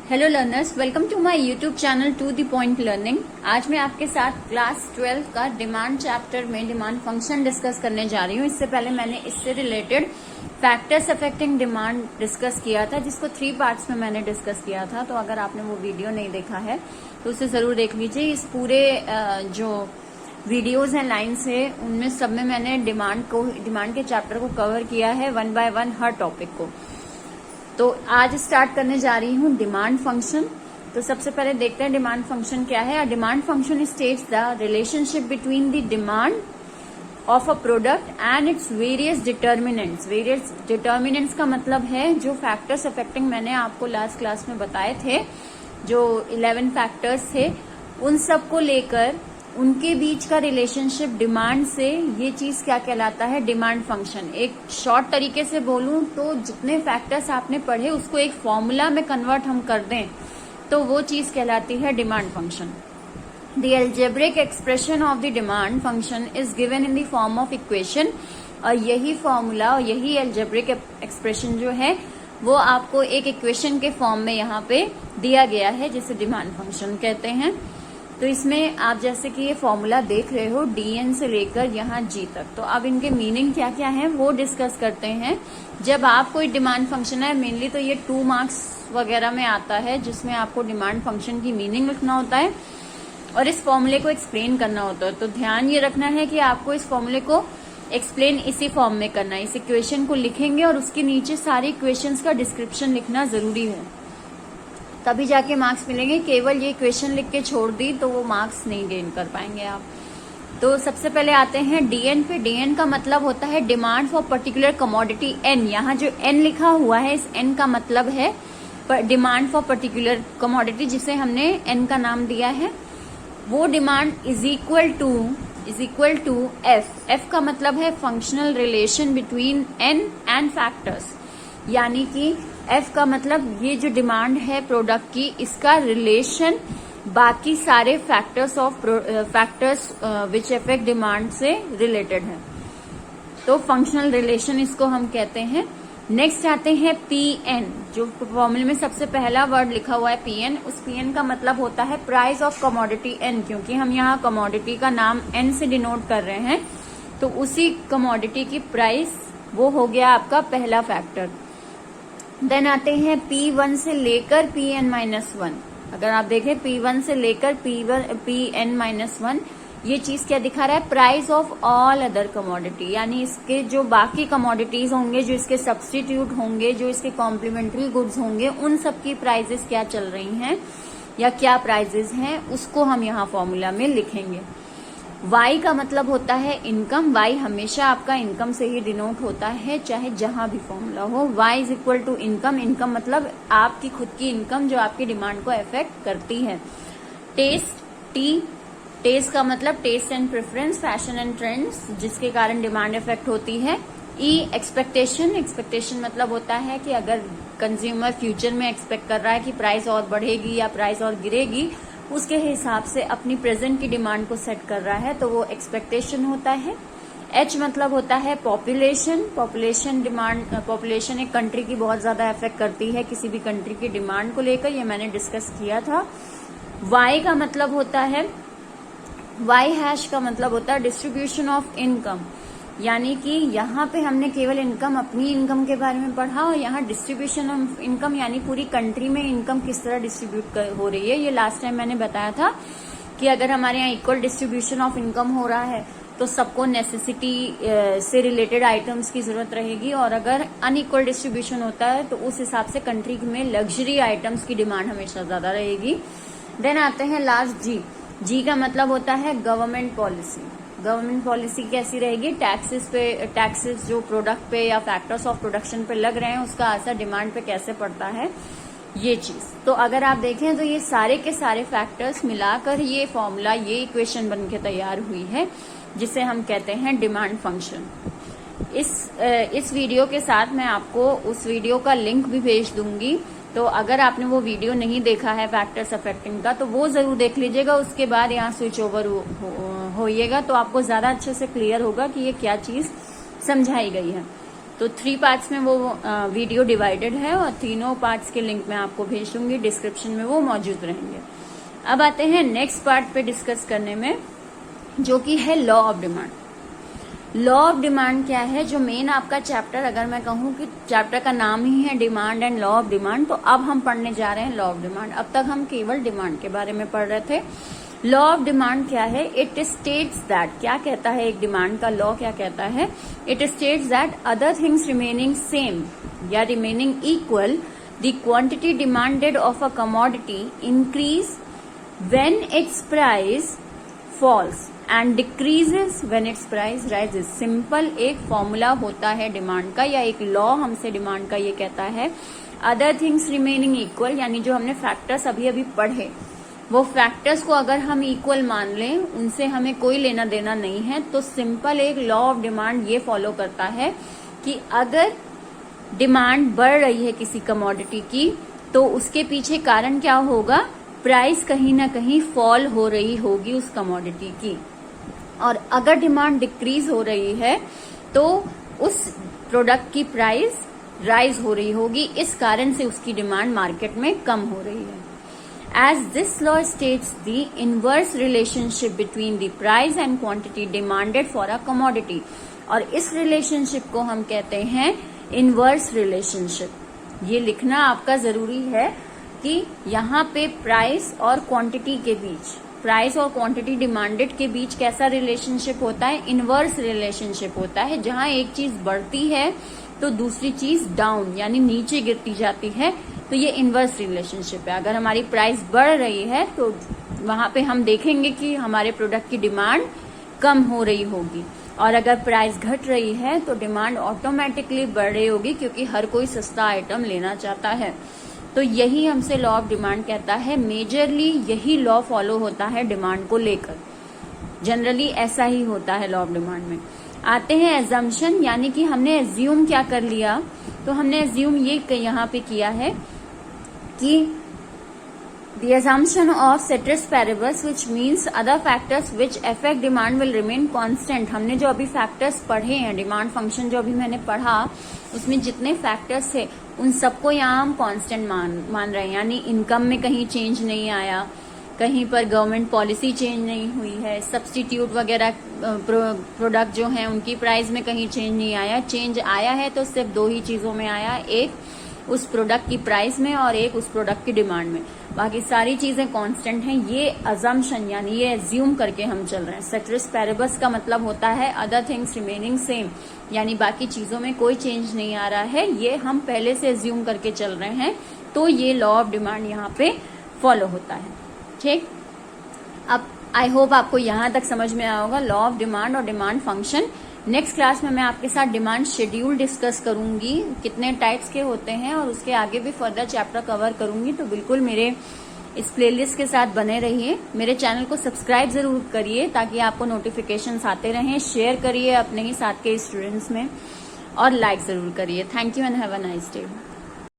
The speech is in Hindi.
Hello learners, welcome to my YouTube channel to the point learning. आज मैं आपके साथ क्लास 12 का डिमांड चैप्टर में डिमांड फंक्शन डिस्कस करने जा रही हूँ। इससे पहले मैंने इससे related factors affecting demand discuss किया था, जिसको 3 पार्ट्स में मैंने डिस्कस किया था। तो अगर आपने वो वीडियो नहीं देखा है तो उसे जरूर देख लीजिए। इस पूरे जो वीडियोज हैं, लाइन्स है, उनमें सब में मैंने डिमांड के चैप्टर को कवर किया है 1 बाय 1 हर टॉपिक को। तो आज स्टार्ट करने जा रही हूँ डिमांड फंक्शन। तो सबसे पहले देखते हैं डिमांड फंक्शन क्या है। Demand function states the relationship between the demand of a product and its various determinants. Various determinants का मतलब है जो फैक्टर्स अफेक्टिंग मैंने आपको लास्ट क्लास में बताए थे, जो 11 फैक्टर्स थे, उन सब को लेकर उनके बीच का रिलेशनशिप डिमांड से, ये चीज क्या कहलाता है, डिमांड फंक्शन। एक शॉर्ट तरीके से बोलूं तो जितने फैक्टर्स आपने पढ़े उसको एक फॉर्मूला में कन्वर्ट हम कर दें तो वो चीज कहलाती है demand function. The algebraic expression of the demand function is given in the form of equation. और यही फॉर्मूला और यही अलजेब्रिक एक्सप्रेशन जो है वो आपको एक इक्वेशन के फॉर्म में यहाँ पे दिया गया है, जिसे डिमांड फंक्शन कहते हैं। तो इसमें आप जैसे कि ये फॉर्मूला देख रहे हो dn से लेकर यहाँ g तक, तो अब इनके मीनिंग क्या क्या है वो डिस्कस करते हैं। जब आप कोई डिमांड फंक्शन है, मेनली तो ये 2 मार्क्स वगैरह में आता है, जिसमें आपको डिमांड फंक्शन की मीनिंग लिखना होता है और इस फॉर्मूले को एक्सप्लेन करना होता है। तो ध्यान ये रखना है कि आपको इस फॉर्मूले को एक्सप्लेन इसी फॉर्म में करना है। इस इक्वेशन को लिखेंगे और उसके नीचे सारी इक्वेशंस का डिस्क्रिप्शन लिखना जरूरी है, तभी जाके मार्क्स मिलेंगे। केवल ये इक्वेशन लिख के छोड़ दी तो वो मार्क्स नहीं गेन कर पाएंगे आप। तो सबसे पहले आते हैं डीएन पे। डीएन का मतलब होता है demand for particular commodity N. यहाँ जो एन लिखा हुआ है, इस एन का मतलब है डिमांड फॉर पर्टिकुलर कमोडिटी, जिसे हमने एन का नाम दिया है। वो demand is equal to F. F का मतलब है functional relation between N and factors, यानी कि एफ का मतलब ये जो डिमांड है प्रोडक्ट की, इसका रिलेशन बाकी सारे फैक्टर्स विच अफेक्ट डिमांड से रिलेटेड है। तो फंक्शनल रिलेशन इसको हम कहते हैं। नेक्स्ट आते हैं पी एन। जो फॉर्मूले में सबसे पहला वर्ड लिखा हुआ है पी एन, उस पी एन का मतलब होता है प्राइस ऑफ कमोडिटी एन। क्योंकि हम यहाँ कमोडिटी का नाम एन से डिनोट कर रहे हैं, तो उसी कमोडिटी की प्राइस वो हो गया आपका पहला फैक्टर। देन आते हैं P1 से लेकर Pn-1। अगर आप देखें P1 से लेकर Pn-1, ये चीज क्या दिखा रहा है, price of all other commodity, यानी इसके जो बाकी कमोडिटीज होंगे, जो इसके सब्स्टिट्यूट होंगे, जो इसके कॉम्प्लीमेंट्री गुड्स होंगे, उन सब की प्राइजेस क्या चल रही हैं या क्या प्राइजेस हैं, उसको हम यहाँ फॉर्मूला में लिखेंगे। Y का मतलब होता है इनकम। Y हमेशा आपका इनकम से ही डिनोट होता है, चाहे जहां भी फॉर्मूला हो। Y is equal to income. Income मतलब आपकी खुद की इनकम जो आपकी डिमांड को अफेक्ट करती है। टेस्ट का मतलब test and preference, fashion and trends, जिसके कारण डिमांड अफेक्ट होती है। एक्सपेक्टेशन मतलब होता है कि अगर कंज्यूमर फ्यूचर में एक्सपेक्ट कर रहा है कि प्राइस और बढ़ेगी या प्राइस और गिरेगी, उसके हिसाब से अपनी प्रेजेंट की डिमांड को सेट कर रहा है, तो वो एक्सपेक्टेशन होता है। एच मतलब होता है पॉपुलेशन। पॉपुलेशन एक कंट्री की बहुत ज्यादा अफेक्ट करती है किसी भी कंट्री की डिमांड को लेकर, ये मैंने डिस्कस किया था। वाई का मतलब होता है, वाई हैश का मतलब होता है डिस्ट्रीब्यूशन ऑफ इनकम, यानी कि यहाँ पे हमने केवल इनकम, अपनी इनकम के बारे में पढ़ा, और यहाँ डिस्ट्रीब्यूशन ऑफ इनकम यानी पूरी कंट्री में इनकम किस तरह डिस्ट्रीब्यूट हो रही है। ये लास्ट टाइम मैंने बताया था कि अगर हमारे यहाँ इक्वल डिस्ट्रीब्यूशन ऑफ इनकम हो रहा है तो सबको नेसेसिटी से रिलेटेड आइटम्स की जरूरत रहेगी, और अगर अनइक्वल डिस्ट्रीब्यूशन होता है तो उस हिसाब से कंट्री में लग्जरी आइटम्स की डिमांड हमेशा ज्यादा रहेगी। देन आते हैं लास्ट जी। जी का मतलब होता है गवर्नमेंट पॉलिसी। गवर्नमेंट पॉलिसी कैसी रहेगी, टैक्सेस जो प्रोडक्ट पे या फैक्टर्स ऑफ प्रोडक्शन पे लग रहे हैं, उसका असर डिमांड पे कैसे पड़ता है, ये चीज। तो अगर आप देखें तो ये सारे के सारे फैक्टर्स मिलाकर ये फॉर्मूला, ये इक्वेशन बन के तैयार हुई है, जिसे हम कहते हैं डिमांड फंक्शन। इस वीडियो के साथ मैं आपको उस वीडियो का लिंक भी भेज दूंगी, तो अगर आपने वो वीडियो नहीं देखा है फैक्टर्स अफेक्टिंग का, तो वो जरूर देख लीजिएगा। उसके बाद यहाँ स्विच ओवर होइएगा, तो आपको ज्यादा अच्छे से क्लियर होगा कि ये क्या चीज समझाई गई है। तो 3 पार्ट्स में वो वीडियो डिवाइडेड है और तीनों पार्ट्स के लिंक मैं आपको भेज दूंगी, डिस्क्रिप्शन में वो मौजूद रहेंगे। अब आते हैं नेक्स्ट पार्ट पे डिस्कस करने में, जो कि है law of demand. Law of demand क्या है? जो मेन आपका चैप्टर, अगर मैं कहूँ कि चैप्टर का नाम ही है demand and law of demand, तो अब हम पढ़ने जा रहे हैं लॉ ऑफ डिमांड। अब तक हम केवल डिमांड के बारे में पढ़ रहे थे। लॉ ऑफ डिमांड क्या है? इट स्टेट्स दैट, क्या कहता है एक डिमांड का लॉ क्या कहता है? It states that other things remaining same या remaining equal, the quantity demanded of a commodity increase when its price falls and decreases when its price rises. Simple एक फॉर्मूला होता है डिमांड का, या एक लॉ हमसे डिमांड का ये कहता है, अदर थिंग्स रिमेनिंग इक्वल, यानी जो हमने फैक्टर्स अभी अभी पढ़े वो फैक्टर्स को अगर हम इक्वल मान लें, उनसे हमें कोई लेना देना नहीं है, तो सिंपल एक लॉ ऑफ डिमांड ये फॉलो करता है कि अगर डिमांड बढ़ रही है किसी कमोडिटी की, तो उसके पीछे कारण क्या होगा? प्राइस कहीं ना कहीं फॉल हो रही होगी उस कमोडिटी की। और अगर डिमांड डिक्रीज हो रही है तो उस प्रोडक्ट की प्राइस राइज हो रही होगी, इस कारण से उसकी डिमांड मार्केट में कम हो रही है। As this law states the inverse relationship between the price and quantity demanded for a commodity, और इस रिलेशनशिप को हम कहते हैं इनवर्स रिलेशनशिप। ये लिखना आपका जरूरी है कि यहाँ पे प्राइस और क्वांटिटी के बीच, प्राइस और क्वांटिटी डिमांडेड के बीच कैसा रिलेशनशिप होता है? इनवर्स रिलेशनशिप होता है, जहाँ एक चीज बढ़ती है तो दूसरी चीज डाउन यानी नीचे गिरती जाती है, तो ये इनवर्स रिलेशनशिप है। अगर हमारी प्राइस बढ़ रही है तो वहां पे हम देखेंगे कि हमारे प्रोडक्ट की डिमांड कम हो रही होगी, और अगर प्राइस घट रही है तो डिमांड ऑटोमेटिकली बढ़ रही होगी, क्योंकि हर कोई सस्ता आइटम लेना चाहता है। तो यही हमसे लॉ ऑफ डिमांड कहता है। मेजरली यही लॉ फॉलो होता है डिमांड को लेकर, जनरली ऐसा ही होता है लॉ ऑफ डिमांड में। आते हैं एजम्पशन, यानी कि हमने एज्यूम क्या कर लिया? तो हमने एज्यूम ये यहाँ पे किया है कि the assumption of ceteris paribus, which means other factors which affect demand will remain constant। हमने जो अभी फैक्टर्स पढ़े हैं, डिमांड फंक्शन जो अभी मैंने पढ़ा, उसमें जितने फैक्टर्स थे उन सबको यहाँ हम कांस्टेंट मान रहे हैं। यानी इनकम में कहीं चेंज नहीं आया, कहीं पर गवर्नमेंट पॉलिसी चेंज नहीं हुई है, सब्स्टिट्यूट वगैरह प्रोडक्ट जो हैं उनकी प्राइस में कहीं चेंज नहीं आया। चेंज आया है तो सिर्फ 2 ही चीजों में आया, एक उस प्रोडक्ट की प्राइस में और एक उस प्रोडक्ट की डिमांड में। बाकी सारी चीजें कांस्टेंट हैं। ये अजम्पशन यानी ये एज्यूम करके हम चल रहे हैं। सेटरिस पैरिबस का मतलब होता है अदर थिंग्स रिमेनिंग सेम, यानी बाकी चीजों में कोई चेंज नहीं आ रहा है, ये हम पहले से एज्यूम करके चल रहे हैं। तो ये लॉ ऑफ डिमांड यहाँ पे फॉलो होता है। ठीक, अब आई होप आपको यहाँ तक समझ में आया होगा लॉ ऑफ डिमांड और डिमांड फंक्शन। नेक्स्ट क्लास में मैं आपके साथ डिमांड शेड्यूल डिस्कस करूंगी, कितने टाइप्स के होते हैं, और उसके आगे भी फर्दर चैप्टर कवर करूंगी। तो बिल्कुल मेरे इस प्लेलिस्ट के साथ बने रहिए। मेरे चैनल को सब्सक्राइब जरूर करिए ताकि आपको नोटिफिकेशंस आते रहें। शेयर करिए अपने ही साथ के स्टूडेंट्स में और लाइक जरूर करिए। Thank you and have a nice day.